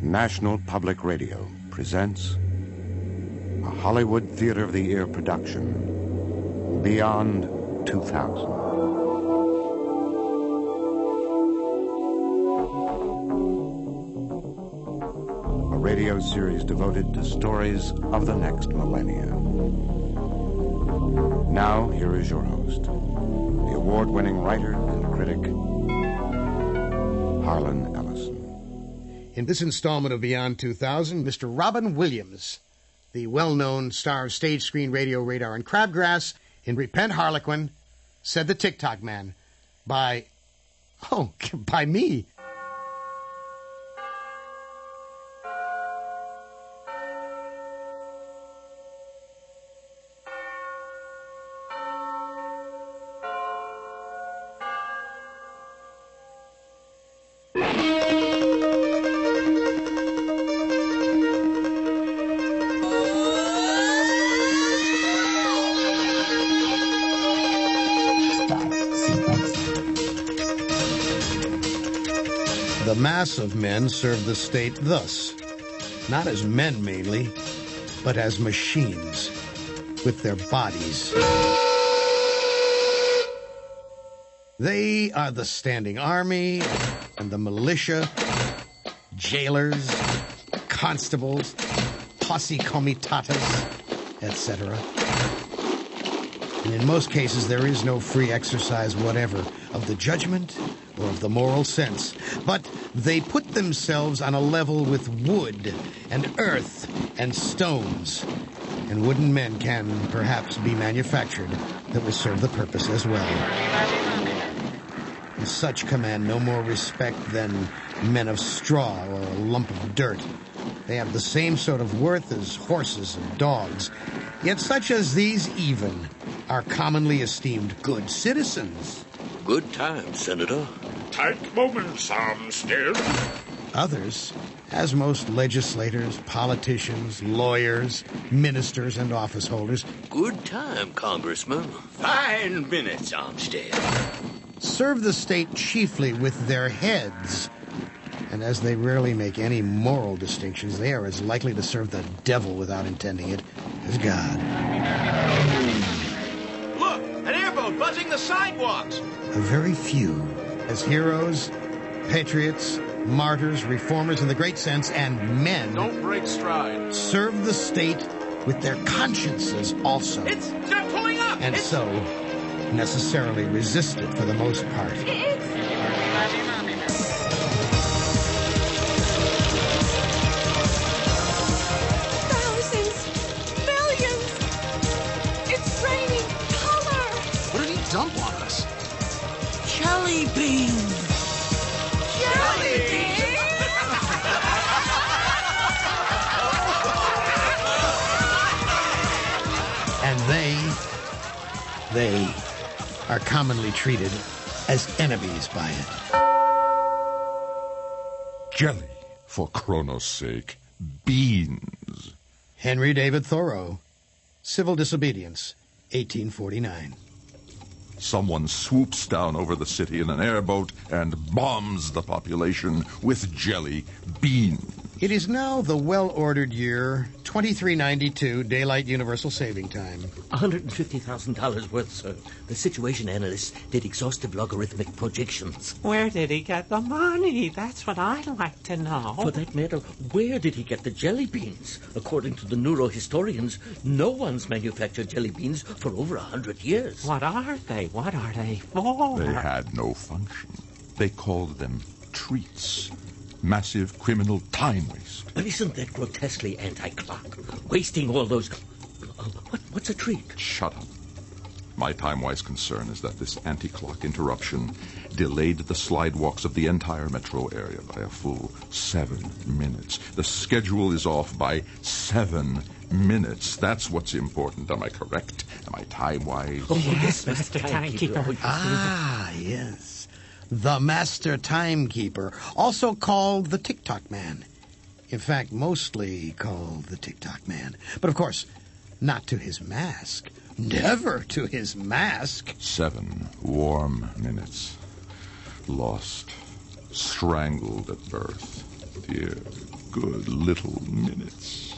National Public Radio presents a Hollywood Theater of the Ear production, Beyond 2000. A radio series devoted to stories of the next millennia. Now, here is your host, the award-winning writer and critic, Harlan Ellison. In this installment of Beyond 2000, Mr. Robin Williams, the well-known star of stage, screen, radio, radar, and crabgrass in Repent, Harlequin, said the Ticktockman by me. The mass of men serve the state thus, not as men mainly, but as machines, with their bodies. They are the standing army and the militia, jailers, constables, posse comitatus, etc. And in most cases, there is no free exercise whatever of the judgment or of the moral sense, but they put themselves on a level with wood and earth and stones, and wooden men can perhaps be manufactured that will serve the purpose as well. And such command no more respect than men of straw or a lump of dirt. They have the same sort of worth as horses and dogs, yet such as these even are commonly esteemed good citizens. Good time, Senator. Tight moments, Armstead. Others, as most legislators, politicians, lawyers, ministers, and office holders, Good time, Congressman. Fine minutes, Armstead. serve the state chiefly with their heads. And as they rarely make any moral distinctions, they are as likely to serve the devil without intending it as God. Look, an airboat buzzing the sidewalks. A very few, as heroes, patriots, martyrs, reformers in the great sense, and men, Don't break stride. serve the state with their consciences also. They're pulling up. And so, necessarily resist it for the most part. Thousands, millions. It's raining color. What did he dump on us? Jelly beans. Jelly beans. And they are commonly treated as enemies by it. Jelly, for Kronos' sake. Beans. Henry David Thoreau, Civil Disobedience, 1849. Someone swoops down over the city in an airboat and bombs the population with jelly beans. It is now the well-ordered year 2392, Daylight Universal Saving Time. $150,000 worth, sir. The situation analysts did exhaustive logarithmic projections. Where did he get the money? That's what I'd like to know. For that matter, where did he get the jelly beans? According to the neurohistorians, no one's manufactured jelly beans for over 100 years. What are they? What are they for? They had no function. They called them treats. Massive criminal time waste. But isn't that grotesquely anti-clock? Wasting all those... what's a treat? Shut up. My time-wise concern is that this anti-clock interruption delayed the slide walks of the entire metro area by a full 7 minutes. The schedule is off by 7 minutes. That's what's important. Am I correct? Am I time-wise? Oh, Yes, Mr. Timekeeper. Ah, yes. The Master Timekeeper, also called the Ticktockman. In fact, mostly called the Ticktockman. But of course, not to his mask. Never to his mask. 7 warm minutes. Lost. Strangled at birth. Dear, good little minutes.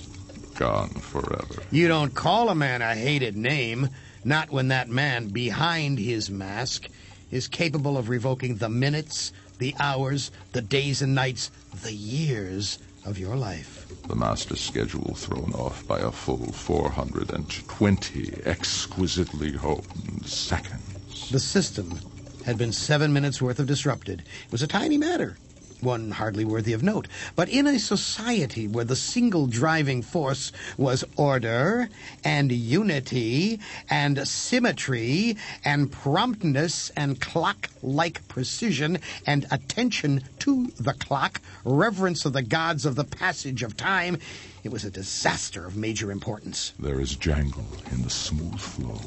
Gone forever. You don't call a man a hated name, not when that man behind his mask is capable of revoking the minutes, the hours, the days and nights, the years of your life. The master's schedule thrown off by a full 420 exquisitely honed seconds. The system had been 7 minutes worth of disrupted. It was a tiny matter, one hardly worthy of note. But in a society where the single driving force was order and unity and symmetry and promptness and clock-like precision and attention to the clock, reverence of the gods of the passage of time, it was a disaster of major importance. There is jangle in the smooth flow.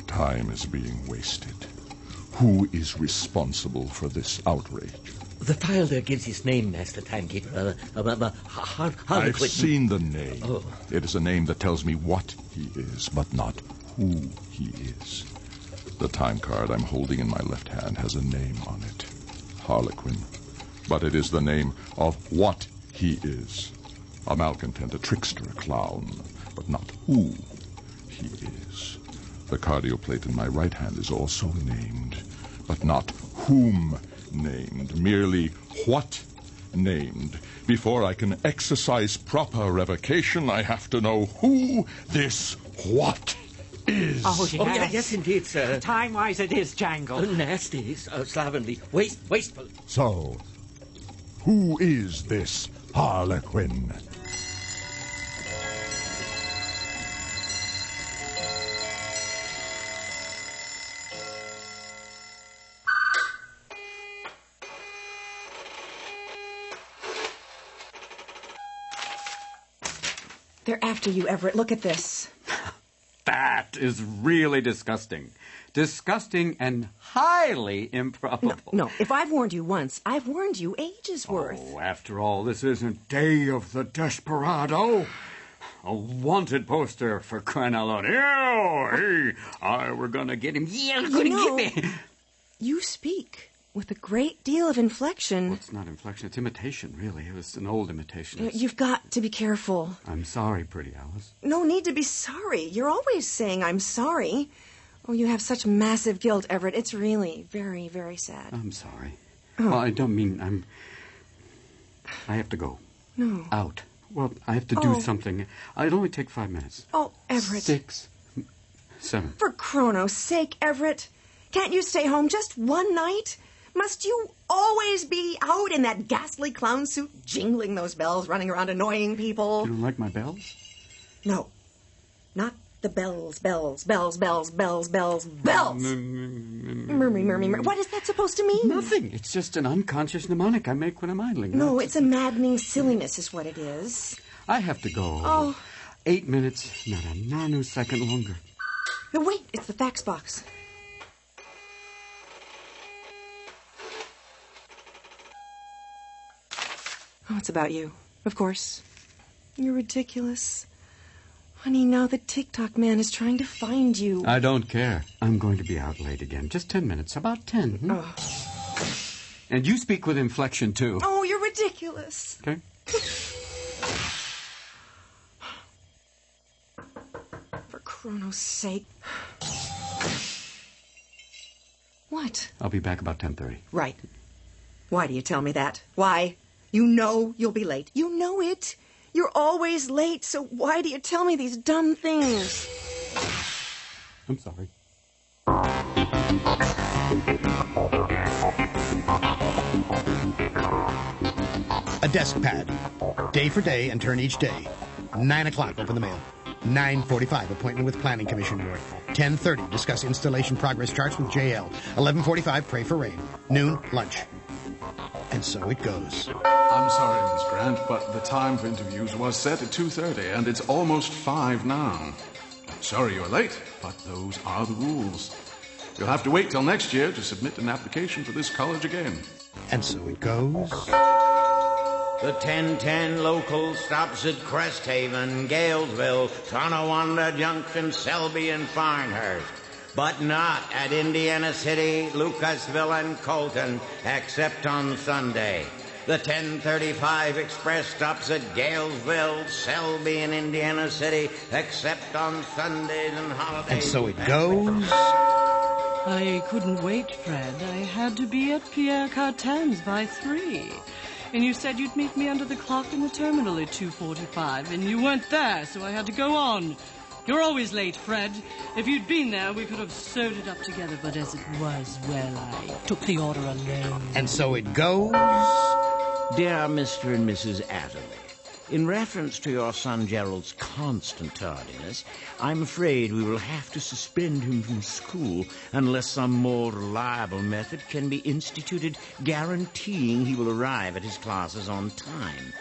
Time is being wasted. Who is responsible for this outrage? The file there gives his name, Master Timekeeper. Harlequin. I've seen the name. Oh. It is a name that tells me what he is, but not who he is. The time card I'm holding in my left hand has a name on it. Harlequin. But it is the name of what he is. A malcontent, a trickster, a clown, but not who he is. The cardioplate in my right hand is also named, but not whom named, merely what named. Before I can exercise proper revocation, I have to know who this what is. Oh, yes. Oh, yes, indeed, sir. Time-wise, it is jangle. Nasty, slovenly, wasteful. So, who is this Harlequin? They're after you, Everett. Look at this. That is really disgusting. Disgusting and highly improbable. No, if I've warned you once, I've warned you ages worth. Oh, after all, this isn't Day of the Desperado. A wanted poster, for crying out loud. Ew, hey, we're going to get him. Yeah, we're going to get me. You speak with a great deal of inflection. Well, it's not inflection, it's imitation, really. It was an old imitation. You've got to be careful. I'm sorry, pretty Alice. No need to be sorry. You're always saying I'm sorry. Oh, you have such massive guilt, Everett. It's really very, very sad. I'm sorry. Oh. Well, I don't mean I have to go. No. Out. Well, I have to do something. It'll only take 5 minutes. Oh, Everett. 6, 7. For Chrono's sake, Everett. Can't you stay home just one night? Must you always be out in that ghastly clown suit, jingling those bells, running around annoying people? You don't like my bells? No. Not the bells, bells, bells, bells, bells, bells, bells. Murmy. What is that supposed to mean? Nothing. It's just an unconscious mnemonic I make when I'm idling. No, it's a maddening silliness is what it is. I have to go. Oh. 8 minutes, not a nanosecond longer. No, wait, it's the fax box. Oh, it's about you, of course. You're ridiculous. Honey, now the Ticktockman is trying to find you. I don't care. I'm going to be out late again. Just 10 minutes. About 10. Oh. And you speak with inflection, too. Oh, you're ridiculous. Okay. For Chrono's sake. What? I'll be back about 10:30. Right. Why do you tell me that? Why? You know you'll be late. You know it. You're always late, so why do you tell me these dumb things? I'm sorry. A desk pad. Day for day and turn each day. 9 o'clock, open the mail. 9:45, appointment with Planning Commission Board. 10:30, discuss installation progress charts with JL. 11:45, pray for rain. Noon, lunch. And so it goes. I'm sorry, Miss Grant, but the time for interviews was set at 2:30, and it's almost 5 now. I'm sorry you're late, but those are the rules. You'll have to wait till next year to submit an application for this college again. And so it goes. The 1010 local stops at Cresthaven, Galesville, Tonawanda Junction, Selby, and Farnhurst. But not at Indiana City, Lucasville, and Colton, except on Sunday. The 10:35 express stops at Galesville, Selby, and Indiana City, except on Sundays and holidays. And so it goes. I couldn't wait, Fred. I had to be at Pierre Cartin's by 3. And you said you'd meet me under the clock in the terminal at 2:45, and you weren't there, so I had to go on. You're always late, Fred. If you'd been there, we could have sewed it up together, but as it was, well, I took the order alone. And so it goes. Dear Mr. and Mrs. Atherley, in reference to your son Gerald's constant tardiness, I'm afraid we will have to suspend him from school unless some more reliable method can be instituted guaranteeing he will arrive at his classes on time.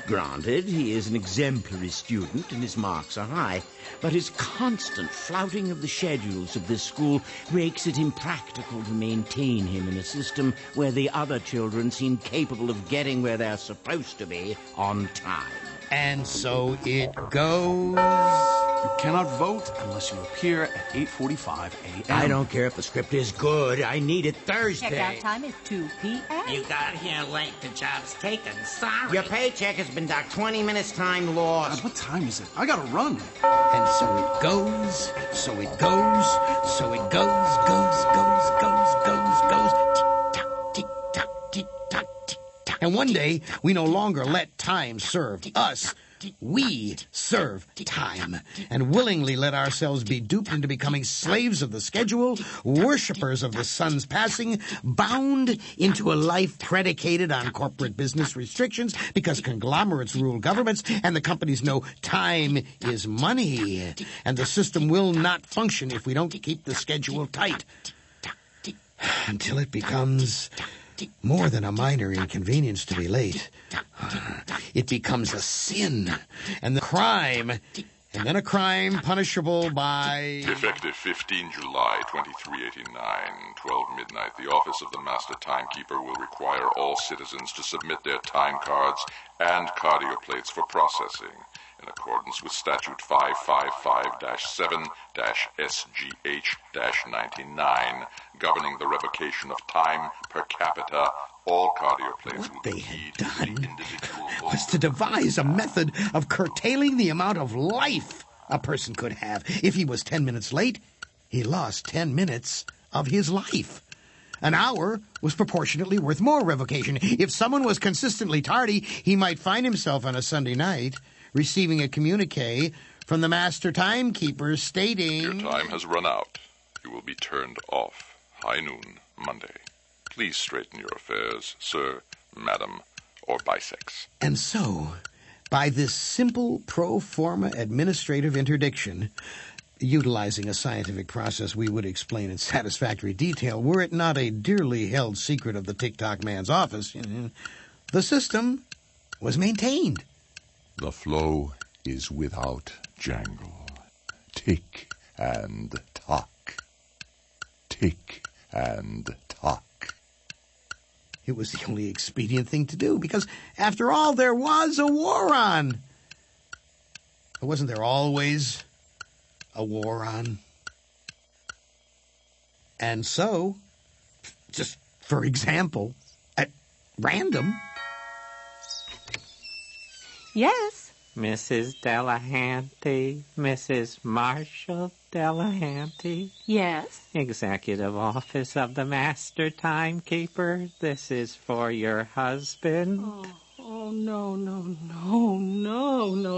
Granted, he is an exemplary student and his marks are high, but his constant flouting of the schedules of this school makes it impractical to maintain him in a system where the other children seem capable of getting where they're supposed to be on time. And so it goes. You cannot vote unless you appear at 8:45 a.m. I don't care if the script is good. I need it Thursday. Checkout time is 2 p.m. You got here late. The job's taken. Sorry. Your paycheck has been docked 20 minutes time lost. What time is it? I gotta run. And so it goes, so it goes, so it goes, goes. Tick-tock, tick-tock, tick-tock, tick-tock. And one day, we no longer let time serve us. We serve time and willingly let ourselves be duped into becoming slaves of the schedule, worshippers of the sun's passing, bound into a life predicated on corporate business restrictions because conglomerates rule governments and the companies know time is money. And the system will not function if we don't keep the schedule tight. Until it becomes more than a minor inconvenience to be late. It becomes a sin, and the crime, and then a crime punishable by... Effective 15 July 2389, 12 midnight, the office of the master timekeeper will require all citizens to submit their time cards and cardio plates for processing in accordance with Statute 555-7-SGH-99, governing the revocation of time per capita. All cardio plates will be keyed to the individual was to devise a method of curtailing the amount of life a person could have. If he was 10 minutes late, he lost 10 minutes of his life. An hour was proportionately worth more revocation. If someone was consistently tardy, he might find himself on a Sunday night receiving a communique from the master timekeeper stating... Your time has run out. You will be turned off. High noon, Monday. Please straighten your affairs, sir, madam, or bisex. And so, by this simple pro forma administrative interdiction, utilizing a scientific process we would explain in satisfactory detail were it not a dearly held secret of the Ticktockman's office, the system was maintained. The flow is without jangle. Tick and tock. Tick and tock. It was the only expedient thing to do, because, after all, there was a war on. But wasn't there always a war on? And so, just for example, at random... Yes, Mrs. Delahanty, Mrs. Marshall Delahanty. Yes? Executive Office of the Master Timekeeper. This is for your husband. Oh, no,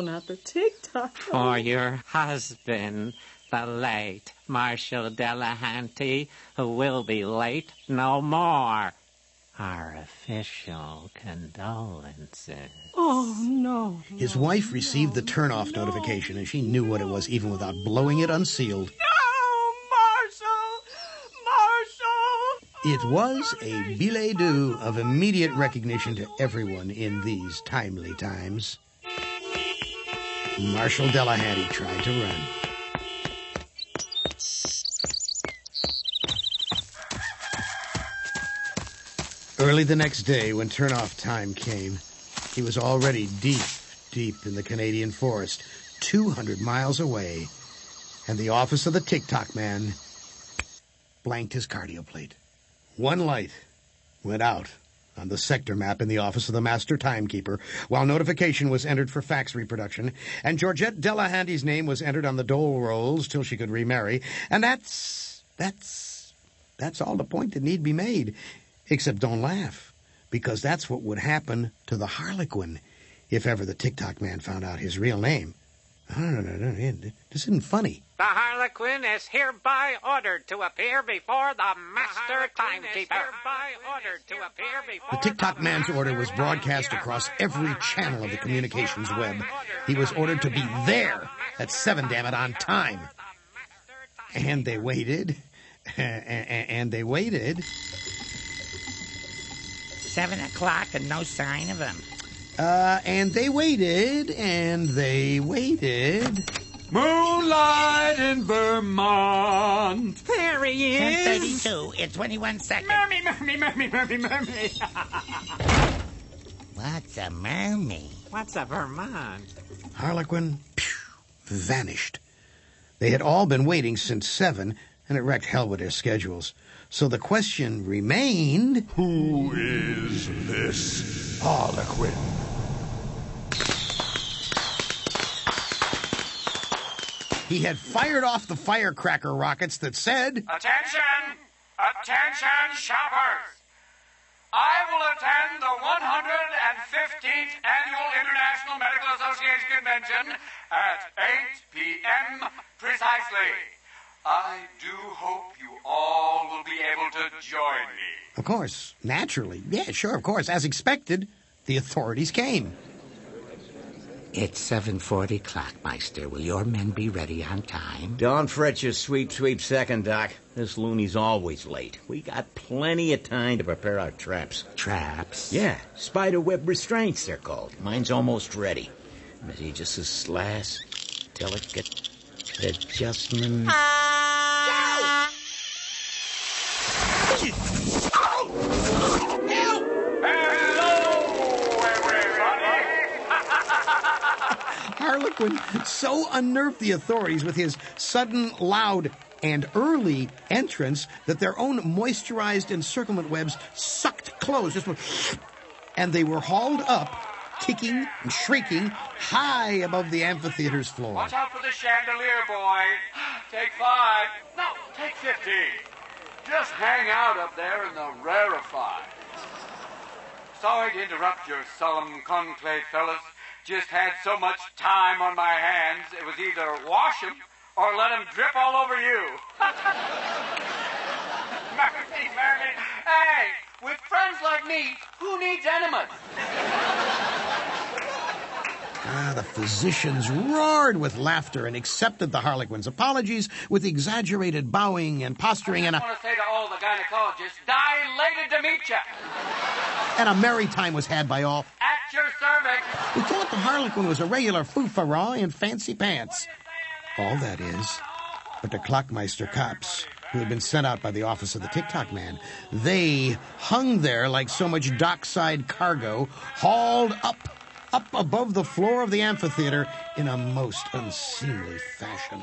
not the TikTok. For your husband, the late Marshall Delahanty, who will be late no more. Our official condolences. Oh, no. His wife received the turn-off notification, and she knew what it was even without blowing it unsealed. No, Marshall! It was a billet doux of immediate recognition to everyone in these timely times. Marshall Delahanty tried to run. Early the next day, when turn-off time came, he was already deep in the Canadian forest, 200 miles away, and the office of the Ticktockman blanked his cardio plate. One light went out on the sector map in the office of the master timekeeper, while notification was entered for fax reproduction, and Georgette Delahanty's name was entered on the dole rolls till she could remarry, and that's all the point that need be made. Except don't laugh, because that's what would happen to the Harlequin if ever the Ticktockman found out his real name. No, this isn't funny. The Harlequin is hereby ordered to appear before the master timekeeper. The Ticktockman's order was broadcast across every channel of the communications web. He was ordered to be there at 7, damn it, on time. And they waited, and they waited. 7 o'clock and no sign of him. And they waited, and they waited. Moonlight in Vermont. There he is. 10:32 in 21 seconds. Mermy. What's a mermy? What's a Vermont? Harlequin vanished. They had all been waiting since 7, and it wrecked hell with their schedules. So the question remained... Who is this Harlequin? He had fired off the firecracker rockets that said... Attention! Attention, shoppers! I will attend the 115th Annual International Medical Association Convention at 8 p.m. precisely. I do hope you all will be able to join me. Of course, naturally. Yeah, sure, of course. As expected, the authorities came. It's 7:40, Clockmeister. Will your men be ready on time? Don't fret your sweet second, Doc. This loony's always late. We got plenty of time to prepare our traps. Traps? Yeah, spiderweb restraints, they're called. Mine's almost ready. Metigious last delicate adjustment. Harlequin so unnerved the authorities with his sudden, loud, and early entrance that their own moisturized encirclement webs sucked closed, and they were hauled up, kicking and shrieking, high above the amphitheater's floor. Watch out for the chandelier, boy. Take 5. No, take 50. Just hang out up there in the rarefied. Sorry to interrupt your solemn conclave, fellas. Just had so much time on my hands, it was either wash them or let them drip all over you. Merry. Hey, with friends like me, who needs enemas? The physicians roared with laughter and accepted the Harlequin's apologies with exaggerated bowing and posturing I want to say to all the gynecologists, dilated to meet you. And a merry time was had by all. At your cervix. We thought the Harlequin was a regular foo-fa-raw in fancy pants. All that is. But the Clockmeister cops, who had been sent out by the office of the Ticktockman, they hung there like so much dockside cargo, hauled up above the floor of the amphitheater in a most unseemly fashion.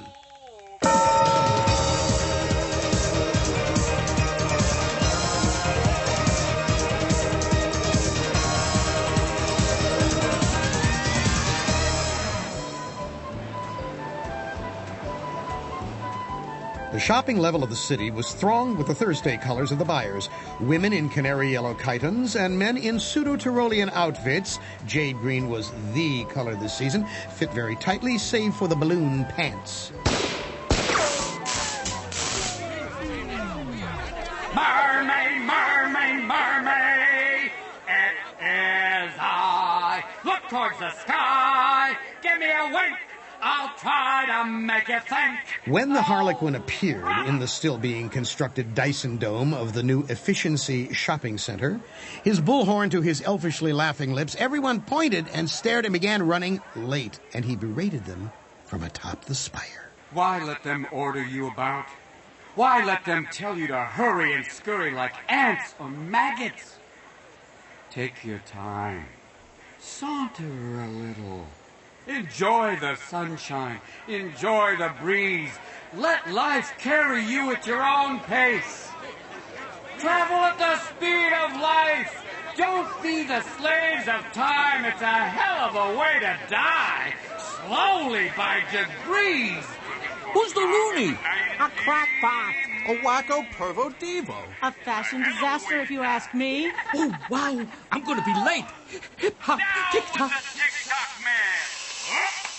The shopping level of the city was thronged with the Thursday colors of the buyers. Women in canary yellow chitons and men in pseudo-Tyrolean outfits. Jade green was the color this season, fit very tightly, save for the balloon pants. Mermaid, it is I. Look towards the sky, give me a wink. I'll try to make you think. When the Harlequin appeared in the still being constructed Dyson Dome of the new Efficiency Shopping Center, his bullhorn to his elfishly laughing lips, everyone pointed and stared and began running late, and he berated them from atop the spire. Why let them order you about? Why let them tell you to hurry and scurry like ants or maggots? Take your time. Saunter a little. Enjoy the sunshine. Enjoy the breeze. Let life carry you at your own pace. Travel at the speed of life. Don't be the slaves of time. It's a hell of a way to die. Slowly, by degrees. Who's the loony? A crackpot. A wacko pervo devo. A fashion disaster, if you ask me. Oh, wow. I'm going to be late. Hip-hop, tick-tock. Ticktockman.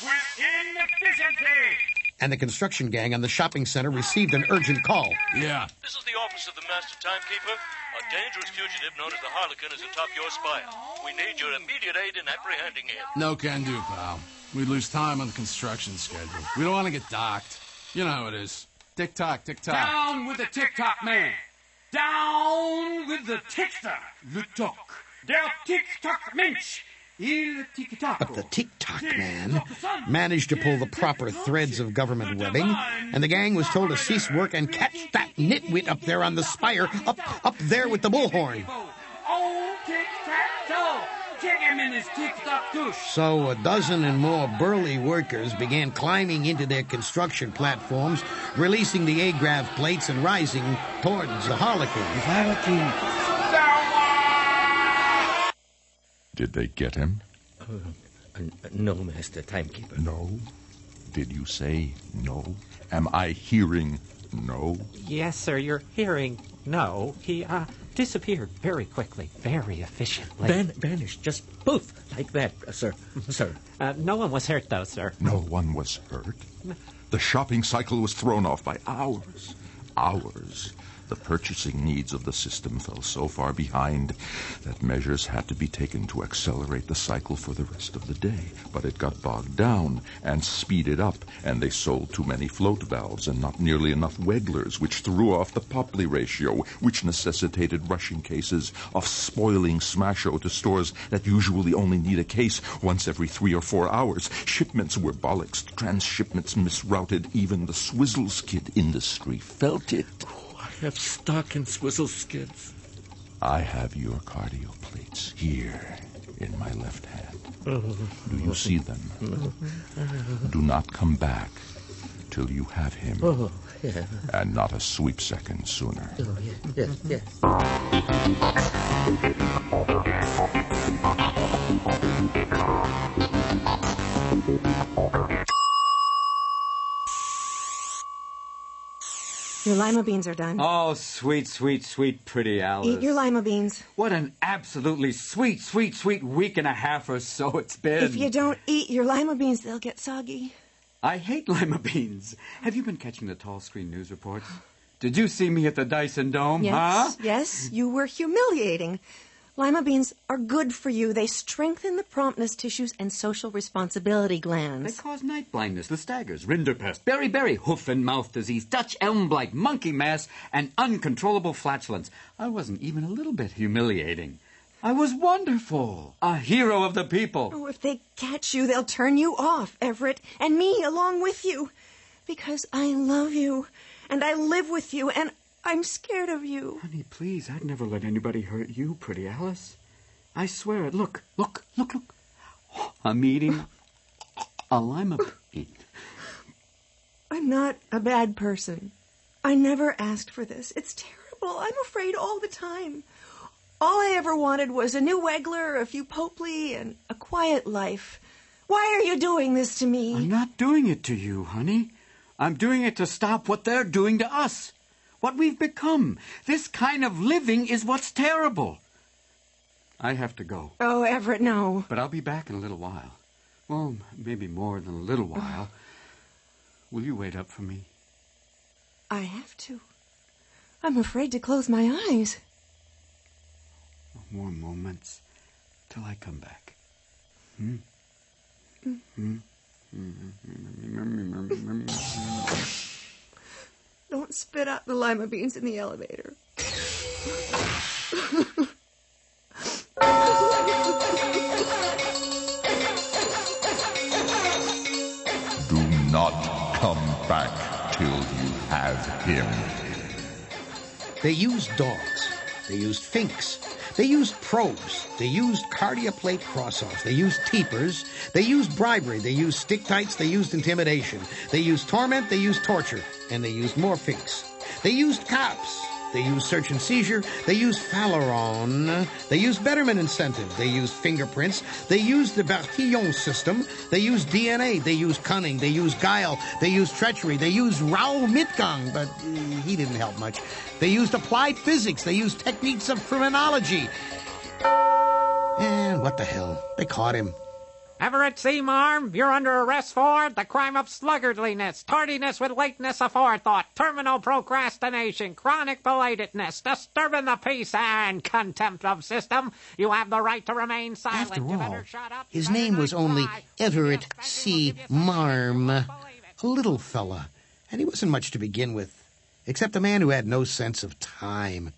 With inefficiency. And the construction gang on the shopping center received an urgent call. Yeah. This is the office of the master timekeeper. A dangerous fugitive known as the Harlequin is atop your spire. We need your immediate aid in apprehending him. No can do, pal. We'd lose time on the construction schedule. We don't want to get docked. You know how it is. Tick-tock, tick-tock. Down with the Ticktockman. Down with the tickster. Le toc. Der Ticktockmensch. Il tic-toc. But the Ticktockman managed to pull the proper threads of government webbing, and the gang was told to cease work and catch that nitwit up there on the spire, up there with the bullhorn. Oh, tic-tac-toe. Kick him in his tick-tock-douche. So a dozen and more burly workers began climbing into their construction platforms, releasing the A-grav plates and rising towards the Harlequin. Did they get him? No, Master Timekeeper. No? Did you say no? Am I hearing no? Yes, sir, you're hearing no. He, disappeared very quickly, very efficiently. Vanished, just poof, like that, sir. Sir. No one was hurt, though, sir. No one was hurt? The shopping cycle was thrown off by hours. Hours. The purchasing needs of the system fell so far behind that measures had to be taken to accelerate the cycle for the rest of the day. But it got bogged down and speeded up, and they sold too many float valves and not nearly enough wegglers, which threw off the Popley ratio, which necessitated rushing cases of spoiling Smash-O to stores that usually only need a case once every 3 or 4 hours. Shipments were bollocksed, transshipments misrouted. Even the swizzle skid industry felt it. I have stock in swizzle skids. I have your cardio plates here in my left hand. Do you see them? Do not come back till you have him. Oh, yeah. And not a sweep second sooner. Oh, yes. Your lima beans are done. Oh, sweet, sweet, sweet, pretty Alice. Eat your lima beans. What an absolutely sweet, sweet, sweet week and a half or so it's been. If you don't eat your lima beans, they'll get soggy. I hate lima beans. Have you been catching the tall screen news reports? Did you see me at the Dyson Dome, huh? Yes, you were humiliating. Lima beans are good for you. They strengthen the promptness tissues and social responsibility glands. They cause night blindness, the staggers, rinderpest, beriberi, hoof and mouth disease, Dutch elm blight, monkey mass, and uncontrollable flatulence. I wasn't even a little bit humiliating. I was wonderful. A hero of the people. Oh, if they catch you, they'll turn you off, Everett, and me along with you. Because I love you, and I live with you, and I'm scared of you. Honey, please, I'd never let anybody hurt you, pretty Alice. I swear it. Look. I'm eating a lima bean. I'm not a bad person. I never asked for this. It's terrible. I'm afraid all the time. All I ever wanted was a new Wegler, a few Popley, and a quiet life. Why are you doing this to me? I'm not doing it to you, honey. I'm doing it to stop what they're doing to us. What we've become. This kind of living is what's terrible. I have to go. Oh, Everett, no. But I'll be back in a little while. Well, maybe more than a little while. Will you wait up for me? I have to. I'm afraid to close my eyes. More moments till I come back. Don't spit out the lima beans in the elevator. Do not come back till you have him. They used dogs. They used finks. They used probes. They used cardioplate cross-offs. They used teepers. They used bribery. They used stick-tights. They used intimidation. They used torment. They used torture. And they used more finks. They used cops. They used search and seizure. They used Faleron. They used Betterment incentive. They used fingerprints. They used the Bertillon system. They used DNA. They used cunning. They used guile. They used treachery. They used Raoul Mitgang, but he didn't help much. They used applied physics. They used techniques of criminology. And what the hell? They caught him. Everett C. Marm, you're under arrest for the crime of sluggardliness, tardiness with lateness of forethought, terminal procrastination, chronic belatedness, disturbing the peace, and contempt of system. You have the right to remain silent. After You all, better shut up. his name was only Everett C. Marm, a little fella, and he wasn't much to begin with, except a man who had no sense of time,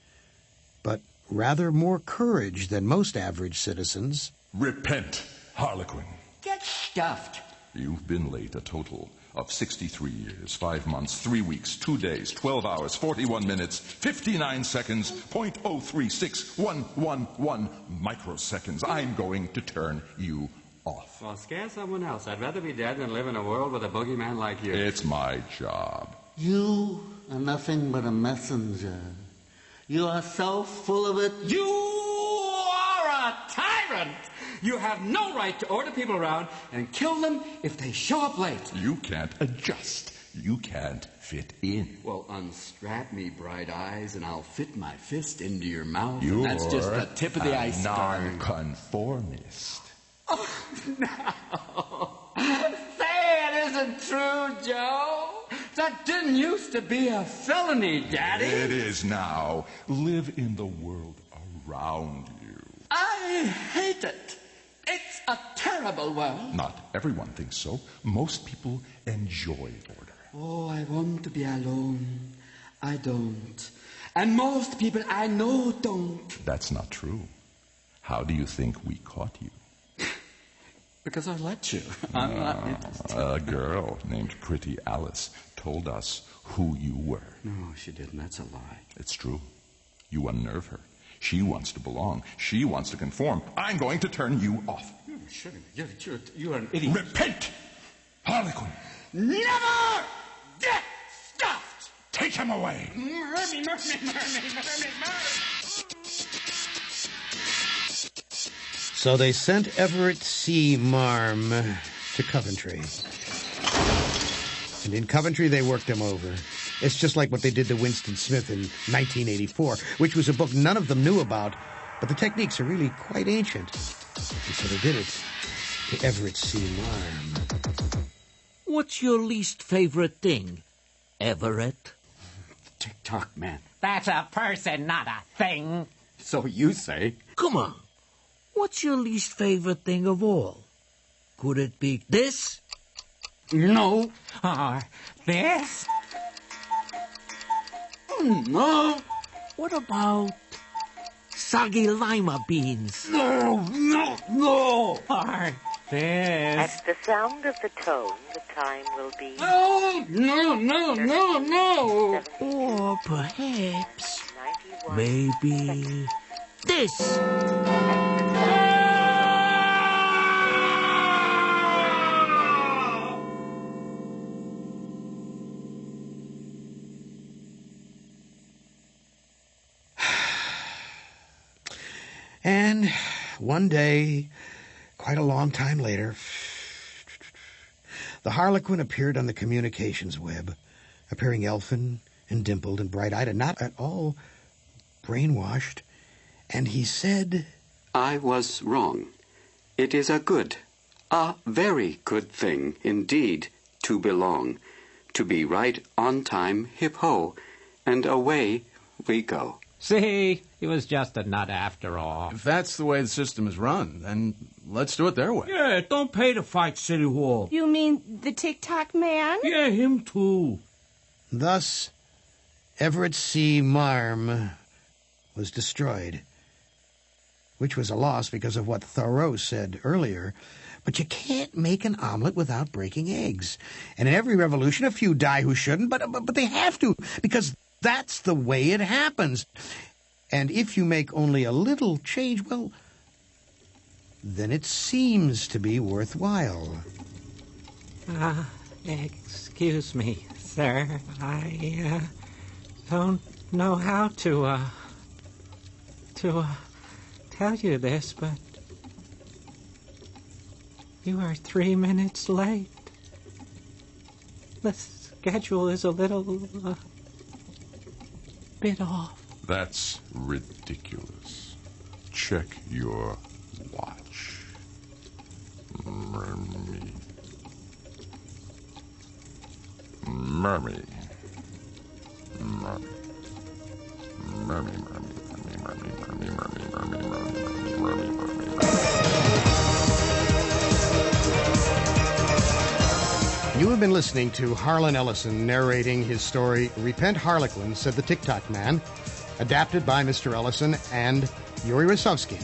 but rather more courage than most average citizens. Repent, Harlequin. Get stuffed. You've been late a total of 63 years, 5 months, 3 weeks, 2 days, 12 hours, 41 minutes, 59 seconds, 0.036111 microseconds. I'm going to turn you off. Well, scare someone else. I'd rather be dead than live in a world with a boogeyman like you. It's my job. You are nothing but a messenger. You are so full of it. You are a tyrant! You have no right to order people around and kill them if they show up late. You can't adjust. You can't fit in. Well, unstrap me, bright eyes, and I'll fit my fist into your mouth. You're and that's just the tip of the iceberg. Nonconformist. Oh, no. Say it isn't true, Joe. That didn't used to be a felony, Daddy. It is now. Live in the world around you. I hate it. It's a terrible world. Not everyone thinks so. Most people enjoy order. Oh, I want to be alone. I don't. And most people I know don't. That's not true. How do you think we caught you? Because I let you. I'm not interested. A girl named Pretty Alice told us who you were. No, she didn't. That's a lie. It's true. You unnerve her. She wants to belong. She wants to conform. I'm going to turn you off. You're an idiot. Repent! Harlequin! Never get stuffed! Take him away! Murder me. So they sent Everett C. Marm to Coventry. And in Coventry, they worked him over. It's just like what they did to Winston Smith in 1984, which was a book none of them knew about, but the techniques are really quite ancient. And so they did it to Everett C. Marm. What's your least favorite thing, Everett? Ticktockman. That's a person, not a thing. So you say. Come on. What's your least favorite thing of all? Could it be this? No. Or this? No. What about soggy lima beans? No. Or this? At the sound of the tone, the time will be... No. Or perhaps, maybe this. And one day, quite a long time later, the Harlequin appeared on the communications web, appearing elfin and dimpled and bright-eyed and not at all brainwashed. And he said, I was wrong. It is a very good thing indeed to belong, to be right on time, hip-ho, and away we go. See, he was just a nut after all. If that's the way the system is run, then let's do it their way. Yeah, don't pay to fight City Hall. You mean the Ticktockman? Yeah, him too. Thus, Everett C. Marm was destroyed, which was a loss because of what Thoreau said earlier. But you can't make an omelet without breaking eggs. And in every revolution, a few die who shouldn't, but they have to, because that's the way it happens. And if you make only a little change, well, then it seems to be worthwhile. Excuse me, sir. I don't know how to tell you this, but you are 3 minutes late. The schedule is a little bit off. That's ridiculous. Check your watch. Mermy. Mermy. Mermy. Mermy, mermy, mermy, mermy, mermy, mermy, mermy, mermy, mermy, mermy, mermy. You have been listening to Harlan Ellison narrating his story, Repent Harlequin, Said the Ticktockman, adapted by Mr. Ellison and Yuri Rosovsky.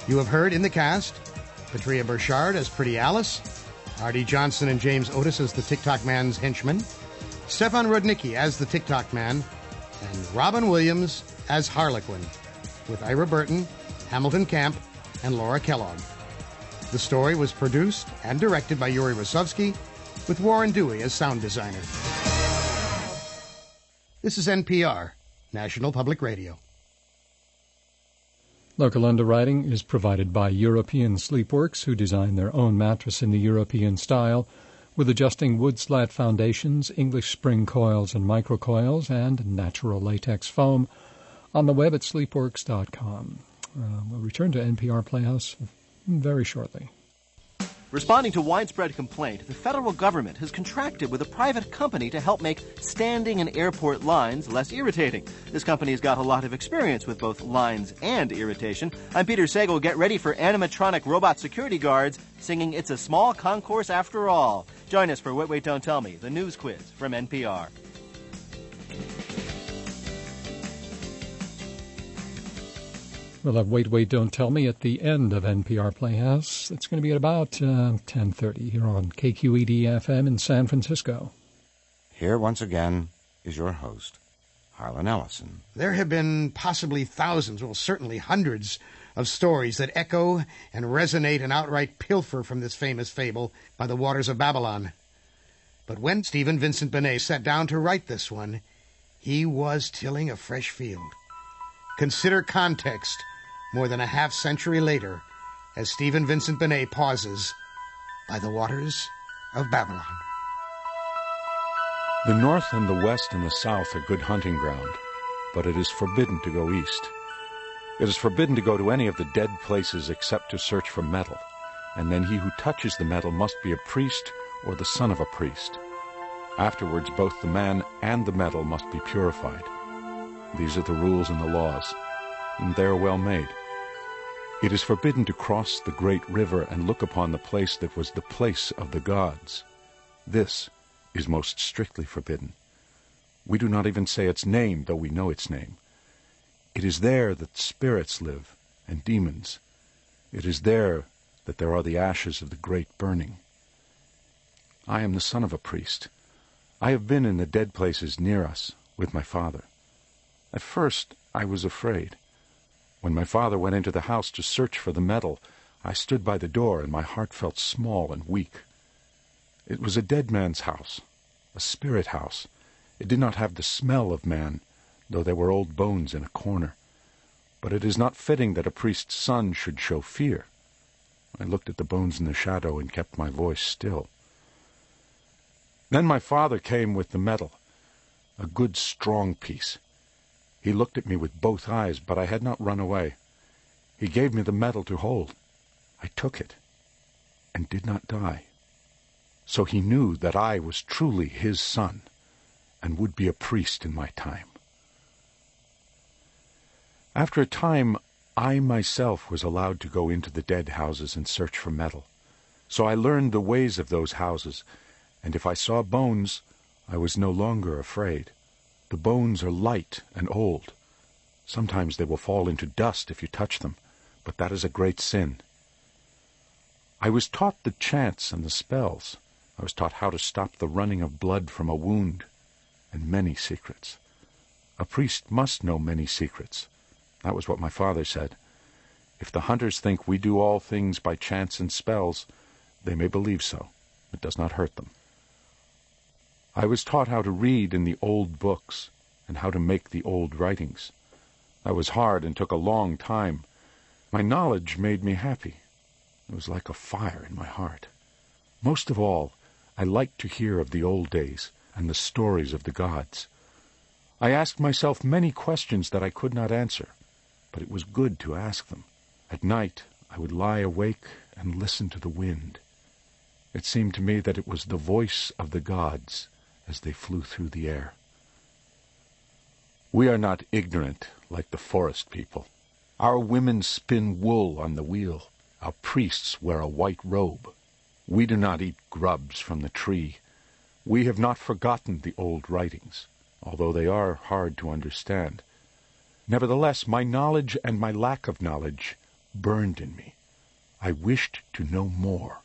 You have heard in the cast Patria Burchard as Pretty Alice, Artie Johnson and James Otis as the Ticktockman's henchmen, Stefan Rudnicki as the Ticktockman, and Robin Williams as Harlequin, with Ira Burton, Hamilton Camp, and Laura Kellogg. The story was produced and directed by Yuri Rosovsky, with Warren Dewey as sound designer. This is NPR, National Public Radio. Local underwriting is provided by European Sleepworks, who design their own mattress in the European style, with adjusting wood slat foundations, English spring coils and microcoils, and natural latex foam. On the web at sleepworks.com. We'll return to NPR Playhouse very shortly. Responding to widespread complaint, the federal government has contracted with a private company to help make standing in airport lines less irritating. This company's got a lot of experience with both lines and irritation. I'm Peter Sagal. Get ready for animatronic robot security guards singing It's a Small Concourse After All. Join us for Wait, Wait, Don't Tell Me, the news quiz from NPR. We'll have Wait, Wait, Don't Tell Me at the end of NPR Playhouse. It's going to be at about 10:30 here on KQED-FM in San Francisco. Here once again is your host, Harlan Ellison. There have been possibly thousands, well, certainly hundreds, of stories that echo and resonate and outright pilfer from this famous fable by the waters of Babylon. But when Stephen Vincent Benét sat down to write this one, he was tilling a fresh field. Consider context more than a half-century later as Stephen Vincent Benét pauses by the waters of Babylon. The north and the west and the south are good hunting ground, but it is forbidden to go east. It is forbidden to go to any of the dead places except to search for metal, and then he who touches the metal must be a priest or the son of a priest. Afterwards, both the man and the metal must be purified. These are the rules and the laws, and they are well made. It is forbidden to cross the great river and look upon the place that was the place of the gods. This is most strictly forbidden. We do not even say its name, though we know its name. It is there that spirits live, and demons. It is there that there are the ashes of the great burning. I am the son of a priest. I have been in the dead places near us with my father. At first, I was afraid. When my father went into the house to search for the metal, I stood by the door, and my heart felt small and weak. It was a dead man's house, a spirit house. It did not have the smell of man, though there were old bones in a corner. But it is not fitting that a priest's son should show fear. I looked at the bones in the shadow and kept my voice still. Then my father came with the metal, a good strong piece. He looked at me with both eyes, but I had not run away. He gave me the metal to hold. I took it, and did not die. So he knew that I was truly his son, and would be a priest in my time. After a time, I myself was allowed to go into the dead houses and search for metal. So I learned the ways of those houses, and if I saw bones, I was no longer afraid. The bones are light and old. Sometimes they will fall into dust if you touch them, but that is a great sin. I was taught the chants and the spells. I was taught how to stop the running of blood from a wound, and many secrets. A priest must know many secrets. That was what my father said. If the hunters think we do all things by chants and spells, they may believe so. It does not hurt them. I was taught how to read in the old books, and how to make the old writings. That was hard and took a long time. My knowledge made me happy. It was like a fire in my heart. Most of all, I liked to hear of the old days and the stories of the gods. I asked myself many questions that I could not answer, but it was good to ask them. At night, I would lie awake and listen to the wind. It seemed to me that it was the voice of the gods as they flew through the air. We are not ignorant like the forest people. Our women spin wool on the wheel. Our priests wear a white robe. We do not eat grubs from the tree. We have not forgotten the old writings, although they are hard to understand. Nevertheless, my knowledge and my lack of knowledge burned in me. I wished to know more.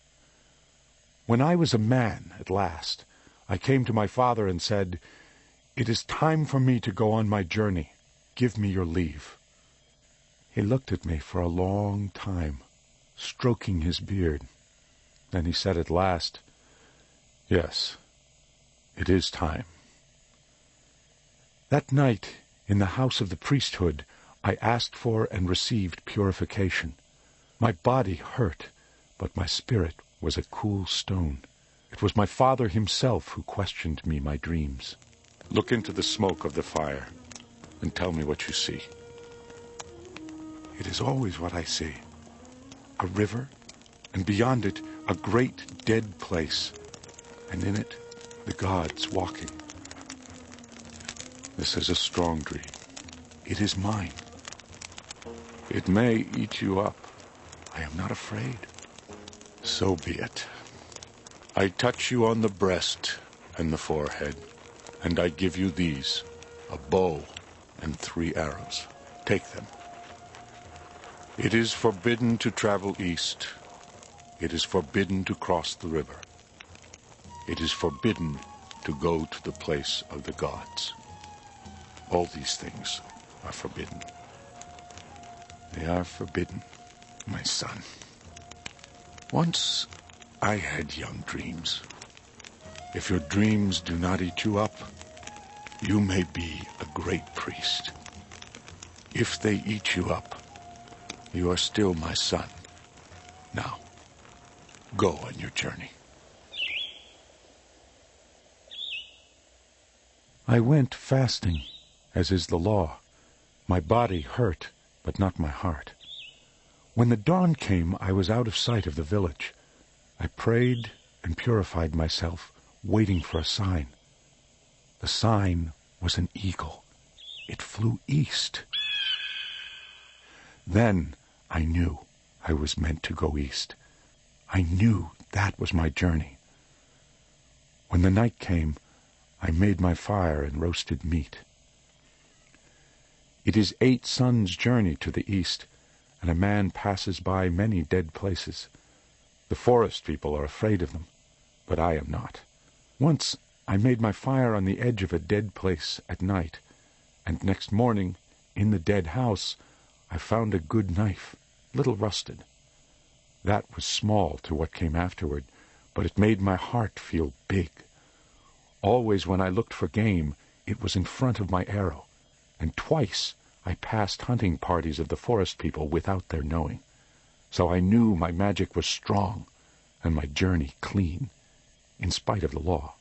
When I was a man at last, I came to my father and said, "It is time for me to go on my journey. Give me your leave." He looked at me for a long time, stroking his beard. Then he said at last, "Yes, it is time." That night, in the house of the priesthood, I asked for and received purification. My body hurt, but my spirit was a cool stone. It was my father himself who questioned me my dreams. Look into the smoke of the fire and tell me what you see. It is always what I see. A river, and beyond it, a great dead place, and in it, the gods walking. This is a strong dream. It is mine. It may eat you up. I am not afraid. So be it. I touch you on the breast and the forehead, and I give you these, a bow and 3 arrows. Take them. It is forbidden to travel east. It is forbidden to cross the river. It is forbidden to go to the place of the gods. All these things are forbidden. They are forbidden, my son. Once I had young dreams. If your dreams do not eat you up, you may be a great priest. If they eat you up, you are still my son. Now, go on your journey. I went fasting, as is the law. My body hurt, but not my heart. When the dawn came, I was out of sight of the village. I prayed and purified myself, waiting for a sign. The sign was an eagle. It flew east. Then I knew I was meant to go east. I knew that was my journey. When the night came, I made my fire and roasted meat. It is 8 suns' journey to the east, and a man passes by many dead places. The forest people are afraid of them, but I am not. Once I made my fire on the edge of a dead place at night, and next morning, in the dead house, I found a good knife, little rusted. That was small to what came afterward, but it made my heart feel big. Always when I looked for game, it was in front of my arrow, and twice I passed hunting parties of the forest people without their knowing. So I knew my magic was strong, and my journey clean, in spite of the law.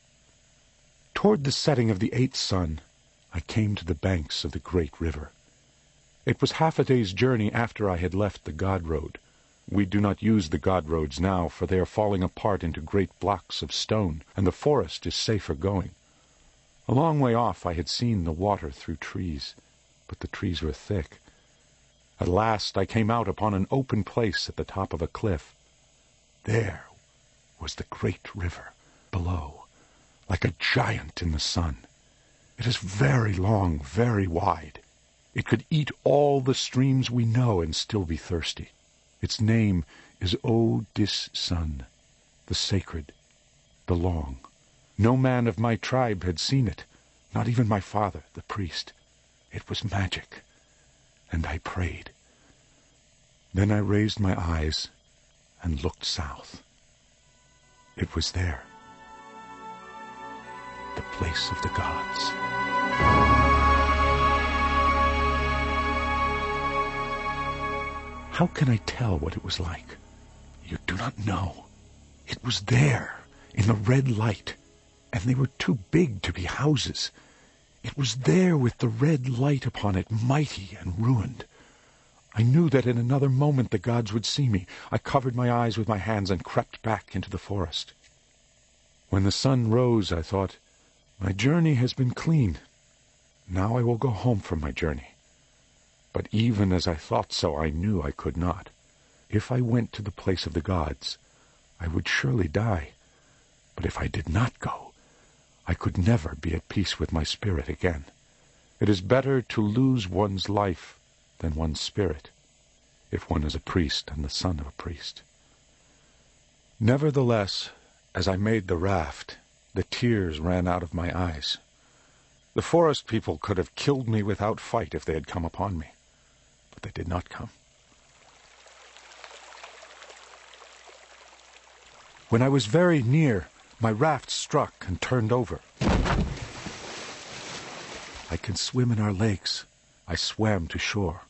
Toward the setting of the 8th sun, I came to the banks of the great river. It was half a day's journey after I had left the God Road. We do not use the God Roads now, for they are falling apart into great blocks of stone, and the forest is safer going. A long way off I had seen the water through trees, but the trees were thick. At last I came out upon an open place at the top of a cliff. There was the great river below, like a giant in the sun. It is very long, very wide. It could eat all the streams we know and still be thirsty. Its name is O-Dis-Sun, the sacred, the long. No man of my tribe had seen it, not even my father, the priest. It was magic, and I prayed. Then I raised my eyes and looked south. It was there, the place of the gods. How can I tell what it was like? You do not know. It was there, in the red light, and they were too big to be houses. It was there with the red light upon it, mighty and ruined. I knew that in another moment the gods would see me. I covered my eyes with my hands and crept back into the forest. When the sun rose, I thought, my journey has been clean. Now I will go home from my journey. But even as I thought so, I knew I could not. If I went to the place of the gods, I would surely die. But if I did not go, I could never be at peace with my spirit again. It is better to lose one's life than one's spirit, if one is a priest and the son of a priest. Nevertheless, as I made the raft, the tears ran out of my eyes. The forest people could have killed me without fight if they had come upon me, but they did not come. When I was very near, my raft struck and turned over. I can swim in our lakes. I swam to shore.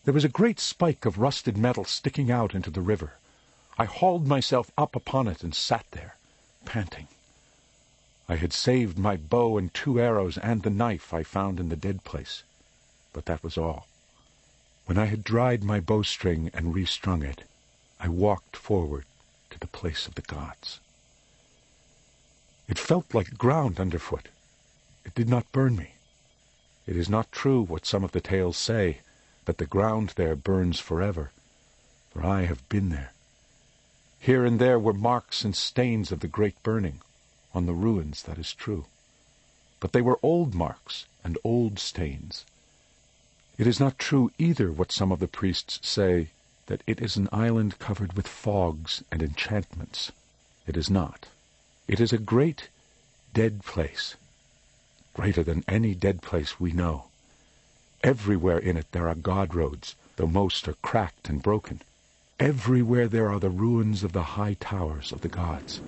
There was a great spike of rusted metal sticking out into the river. I hauled myself up upon it and sat there, panting. I had saved my bow and 2 arrows and the knife I found in the dead place, but that was all. When I had dried my bowstring and restrung it, I walked forward to the place of the gods. It felt like ground underfoot. It did not burn me. It is not true what some of the tales say, that the ground there burns forever, for I have been there. Here and there were marks and stains of the great burning. On the ruins, that is true. But they were old marks and old stains. It is not true either what some of the priests say, that it is an island covered with fogs and enchantments. It is not. It is a great dead place, greater than any dead place we know. Everywhere in it there are god roads, though most are cracked and broken. Everywhere there are the ruins of the high towers of the gods.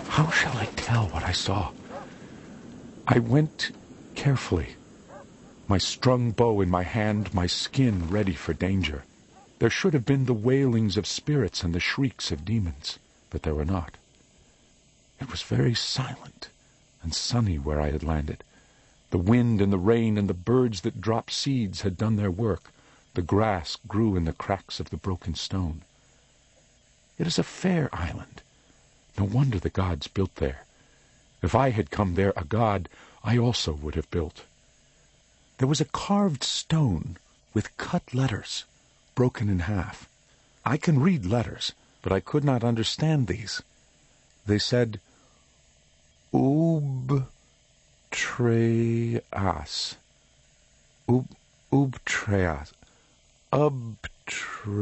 How shall I tell what I saw? I went carefully, my strung bow in my hand, my skin ready for danger. There should have been the wailings of spirits and the shrieks of demons, but there were not. It was very silent and sunny where I had landed. The wind and the rain and the birds that dropped seeds had done their work. The grass grew in the cracks of the broken stone. It is a fair island. No wonder the gods built there. If I had come there a god, I also would have built. There was a carved stone with cut letters, broken in half. I can read letters, but I could not understand these. They said, Ubtreas. Ubtreas. Ubtreas.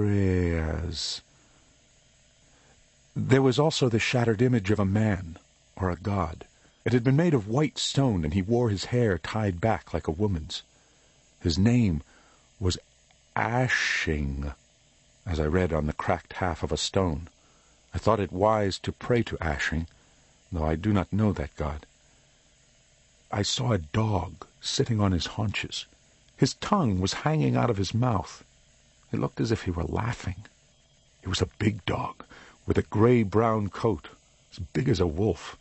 There was also the shattered image of a man, or a god. It had been made of white stone, and he wore his hair tied back like a woman's. His name was Ashing, as I read on the cracked half of a stone. I thought it wise to pray to Ashing, though I do not know that god. I saw a dog sitting on his haunches. His tongue was hanging out of his mouth. It looked as if he were laughing. He was a big dog, with a gray-brown coat, as big as a wolf.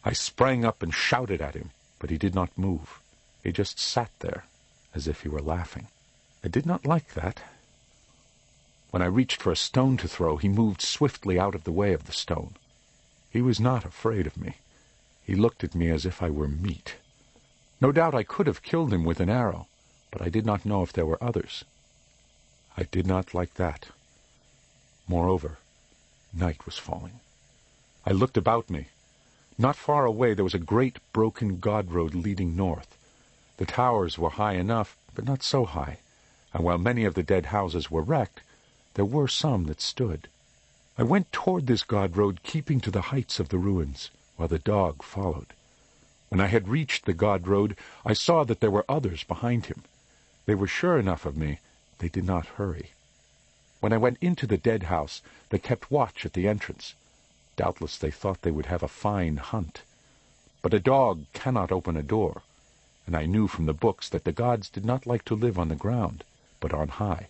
I sprang up and shouted at him, but he did not move. He just sat there, as if he were laughing. I did not like that. When I reached for a stone to throw, he moved swiftly out of the way of the stone. He was not afraid of me. He looked at me as if I were meat. No doubt I could have killed him with an arrow, but I did not know if there were others. I did not like that. Moreover, night was falling. I looked about me. Not far away there was a great broken god road leading north. The towers were high enough, but not so high, and while many of the dead houses were wrecked, there were some that stood. I went toward this god road, keeping to the heights of the ruins, while the dog followed. When I had reached the god road, I saw that there were others behind him. They were sure enough of me. They did not hurry. When I went into the dead house, they kept watch at the entrance. Doubtless they thought they would have a fine hunt. But a dog cannot open a door, and I knew from the books that the gods did not like to live on the ground, but on high.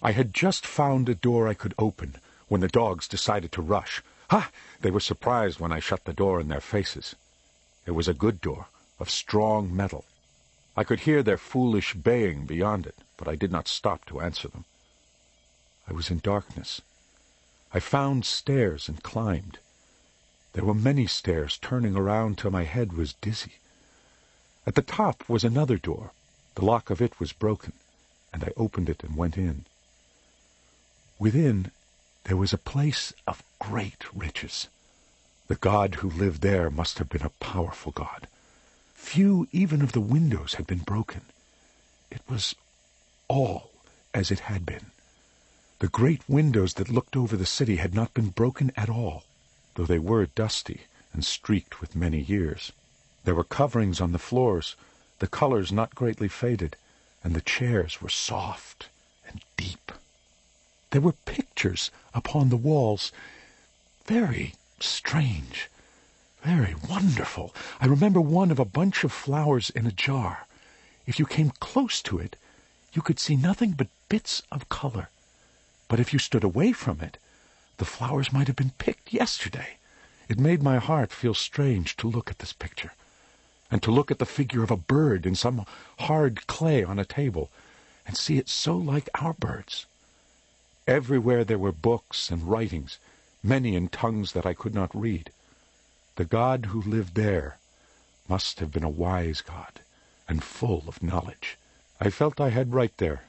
I had just found a door I could open when the dogs decided to rush. Ha! They were surprised when I shut the door in their faces. It was a good door, of strong metal. I could hear their foolish baying beyond it, but I did not stop to answer them. I was in darkness. I found stairs and climbed. There were many stairs, turning around till my head was dizzy. At the top was another door. The lock of it was broken, and I opened it and went in. Within, there was a place of great riches. The god who lived there must have been a powerful god. Few even of the windows had been broken. It was all as it had been. The great windows that looked over the city had not been broken at all, though they were dusty and streaked with many years. There were coverings on the floors, the colors not greatly faded, and the chairs were soft and deep. There were pictures upon the walls, very strange, very wonderful. I remember one of a bunch of flowers in a jar. If you came close to it, you could see nothing but bits of color. But if you stood away from it, the flowers might have been picked yesterday. It made my heart feel strange to look at this picture, and to look at the figure of a bird in some hard clay on a table, and see it so like our birds. Everywhere there were books and writings, many in tongues that I could not read. The god who lived there must have been a wise god, and full of knowledge. I felt I had right there,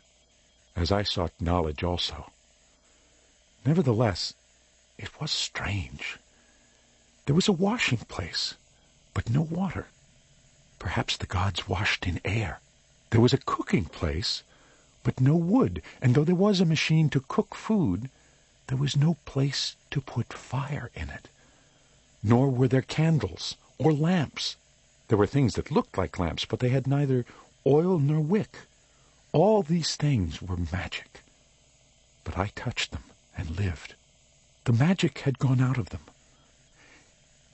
as I sought knowledge also. Nevertheless, it was strange. There was a washing place, but no water. Perhaps the gods washed in air. There was a cooking place, but no wood, and though there was a machine to cook food, there was no place to put fire in it. Nor were there candles or lamps. There were things that looked like lamps, but they had neither oil nor wick. All these things were magic. But I touched them and lived. The magic had gone out of them.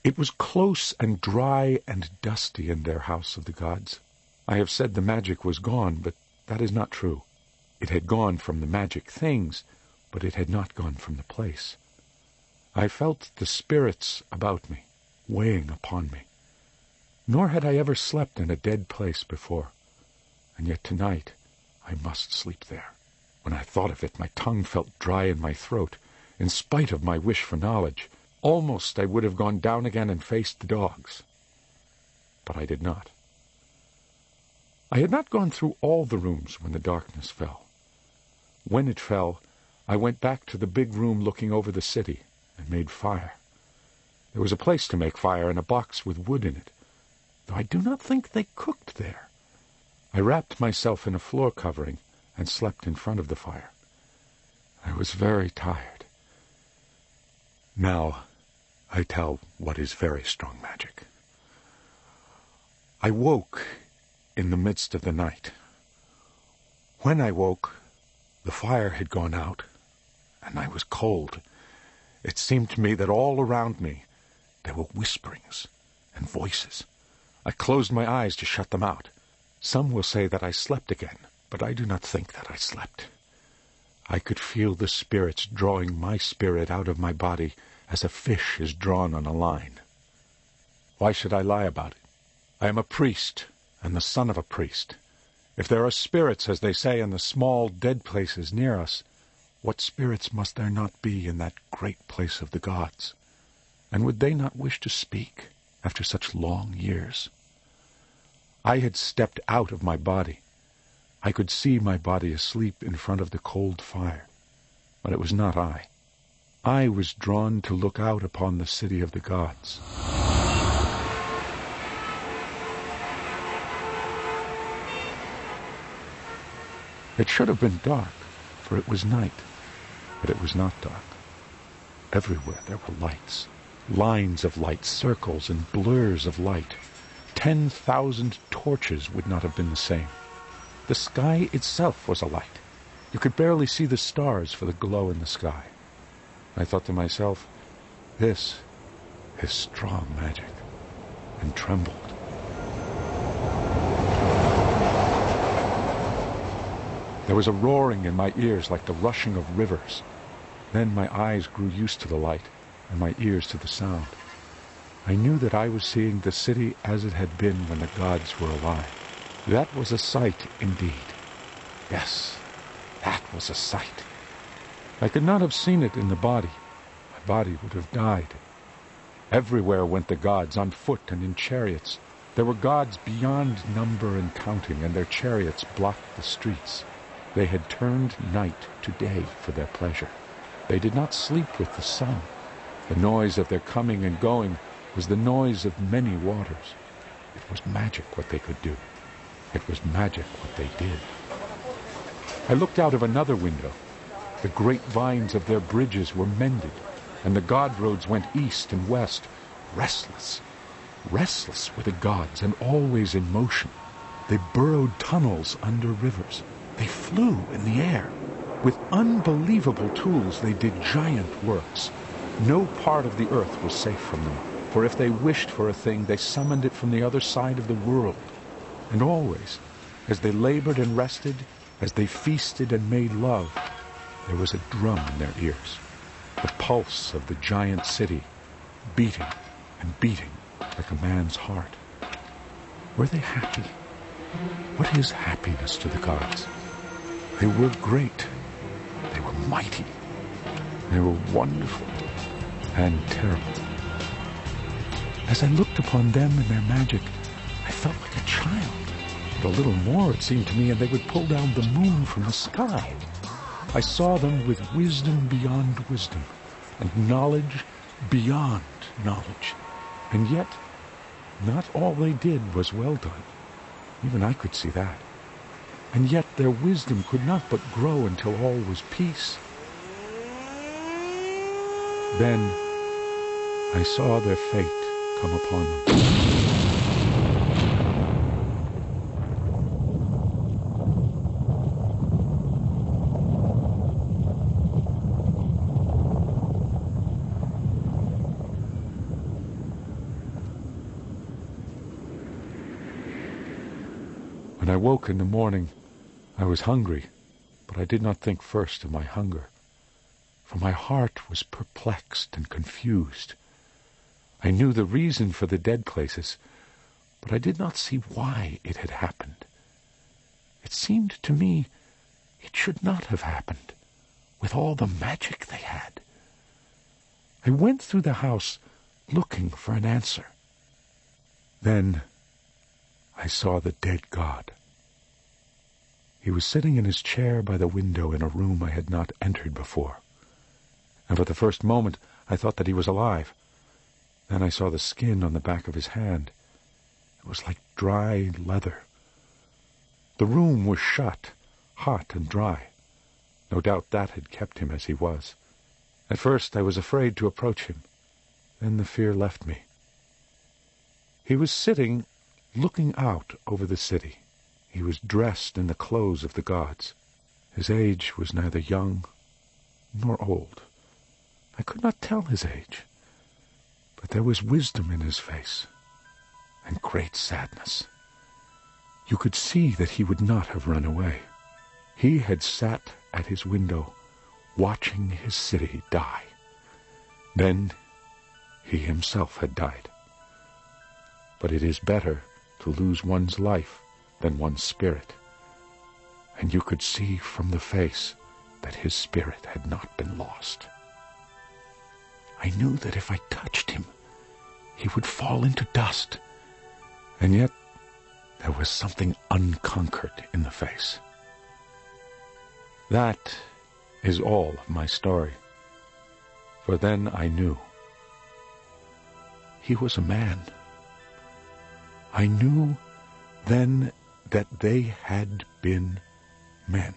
It was close and dry and dusty in their house of the gods. I have said the magic was gone, but that is not true. It had gone from the magic things, but it had not gone from the place. I felt the spirits about me, weighing upon me. Nor had I ever slept in a dead place before, and yet tonight I must sleep there. When I thought of it, my tongue felt dry in my throat, in spite of my wish for knowledge. Almost I would have gone down again and faced the dogs. But I did not. I had not gone through all the rooms when the darkness fell. When it fell, I went back to the big room looking over the city and made fire. There was a place to make fire and a box with wood in it, though I do not think they cooked there. I wrapped myself in a floor covering and slept in front of the fire. I was very tired. Now I tell what is very strong magic. I woke in the midst of the night. When I woke, the fire had gone out, and I was cold. It seemed to me that all around me there were whisperings and voices. I closed my eyes to shut them out. Some will say that I slept again, but I do not think that I slept. I could feel the spirits drawing my spirit out of my body as a fish is drawn on a line. Why should I lie about it? I am a priest, and the son of a priest. If there are spirits, as they say, in the small dead places near us, what spirits must there not be in that great place of the gods? And would they not wish to speak after such long years? I had stepped out of my body. I could see my body asleep in front of the cold fire. But it was not I. I was drawn to look out upon the city of the gods. It should have been dark, for it was night, but it was not dark. Everywhere there were lights, lines of light, circles and blurs of light. 10,000 torches would not have been the same. The sky itself was alight. You could barely see the stars for the glow in the sky. I thought to myself, this is strong magic. and trembled. There was a roaring in my ears like the rushing of rivers. Then my eyes grew used to the light, and my ears to the sound. I knew that I was seeing the city as it had been when the gods were alive. That was a sight indeed. Yes, that was a sight. I could not have seen it in the body. My body would have died. Everywhere went the gods, on foot and in chariots. There were gods beyond number and counting, and their chariots blocked the streets. They had turned night to day for their pleasure. They did not sleep with the sun. The noise of their coming and going was the noise of many waters. It was magic what they could do. It was magic what they did. I looked out of another window. The great vines of their bridges were mended, and the god roads went east and west, restless. Restless were the gods, and always in motion. They burrowed tunnels under rivers. They flew in the air. With unbelievable tools they did giant works. No part of the earth was safe from them, for if they wished for a thing, they summoned it from the other side of the world. And always, as they labored and rested, as they feasted and made love, there was a drum in their ears, the pulse of the giant city, beating and beating like a man's heart. Were they happy? What is happiness to the gods? They were great. They were mighty. They were wonderful and terrible. As I looked upon them and their magic, I felt like a child. But a little more, it seemed to me, and they would pull down the moon from the sky. I saw them with wisdom beyond wisdom, and knowledge beyond knowledge. And yet, not all they did was well done. Even I could see that. And yet their wisdom could not but grow until all was peace. Then I saw their fate come upon them. When I woke in the morning, I was hungry, but I did not think first of my hunger, for my heart was perplexed and confused. I knew the reason for the dead places, but I did not see why it had happened. It seemed to me it should not have happened, with all the magic they had. I went through the house looking for an answer. Then I saw the dead god. He was sitting in his chair by the window in a room I had not entered before. And for the first moment I thought that he was alive. Then I saw the skin on the back of his hand. It was like dry leather. The room was shut, hot and dry. No doubt that had kept him as he was. At first I was afraid to approach him. Then the fear left me. He was sitting looking out over the city. He was dressed in the clothes of the gods. His age was neither young nor old. I could not tell his age, but there was wisdom in his face and great sadness. You could see that he would not have run away. He had sat at his window watching his city die. Then he himself had died. But it is better to lose one's life than one's spirit. And you could see from the face that his spirit had not been lost. I knew that if I touched him, he would fall into dust. And yet there was something unconquered in the face. That is all of my story. For then I knew. He was a man. I knew then that they had been men.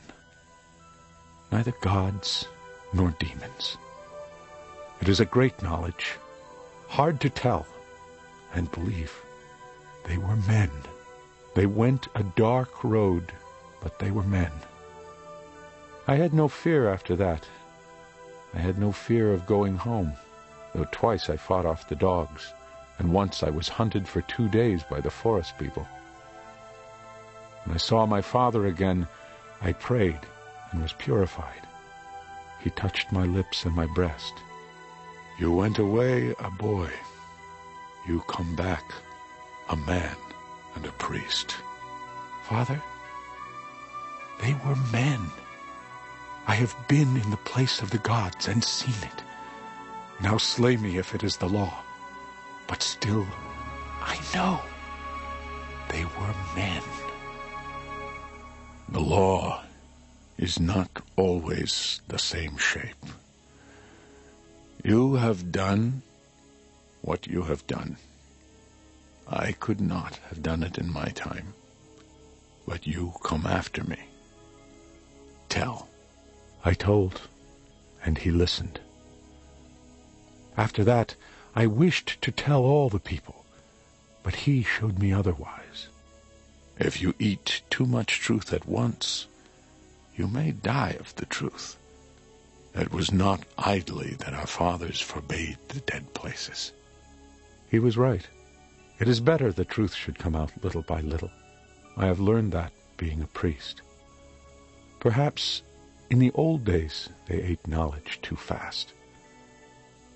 Neither gods nor demons. It is a great knowledge, hard to tell and believe. They were men. They went a dark road, but they were men. I had no fear after that. I had no fear of going home, though twice I fought off the dogs. and once I was hunted for 2 days by the forest people. When I saw my father again, I prayed and was purified. He touched my lips and my breast. You went away a boy. You come back a man and a priest. Father, they were men. I have been in the place of the gods and seen it. Now slay me if it is the law. But still, I know they were men. The law is not always the same shape. You have done what you have done. I could not have done it in my time, but you come after me. Tell. I told, and he listened. After that, I wished to tell all the people, but he showed me otherwise. If you eat too much truth at once, you may die of the truth. It was not idly that our fathers forbade the dead places. He was right. It is better the truth should come out little by little. I have learned that being a priest. Perhaps in the old days they ate knowledge too fast.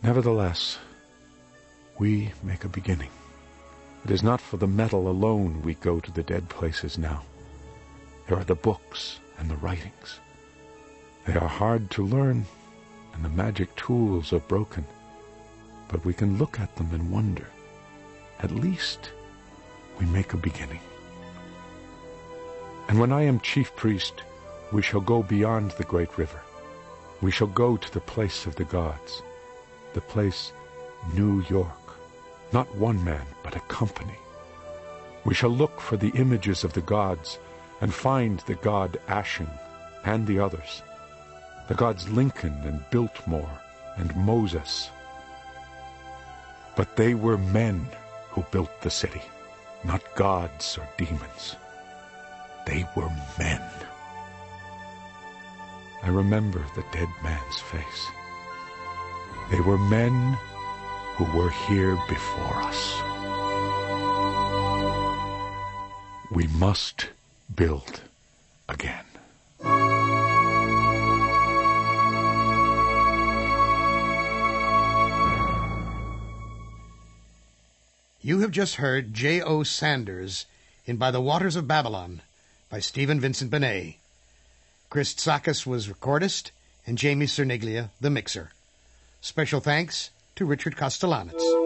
Nevertheless, we make a beginning. It is not for the metal alone we go to the dead places now. There are the books and the writings. They are hard to learn, and the magic tools are broken. But we can look at them and wonder. At least we make a beginning. And when I am chief priest, we shall go beyond the great river. We shall go to the place of the gods, the place New York. Not one man, but a company. We shall look for the images of the gods and find the god Ashing and the others, the gods Lincoln and Biltmore and Moses. But they were men who built the city, not gods or demons. They were men. I remember the dead man's face. They were men who were here before us. We must build again. You have just heard J.O. Sanders in By the Waters of Babylon by Stephen Vincent Benét. Chris Tsakis was recordist and Jamie Cerniglia the mixer. Special thanks to Richard Castellanos.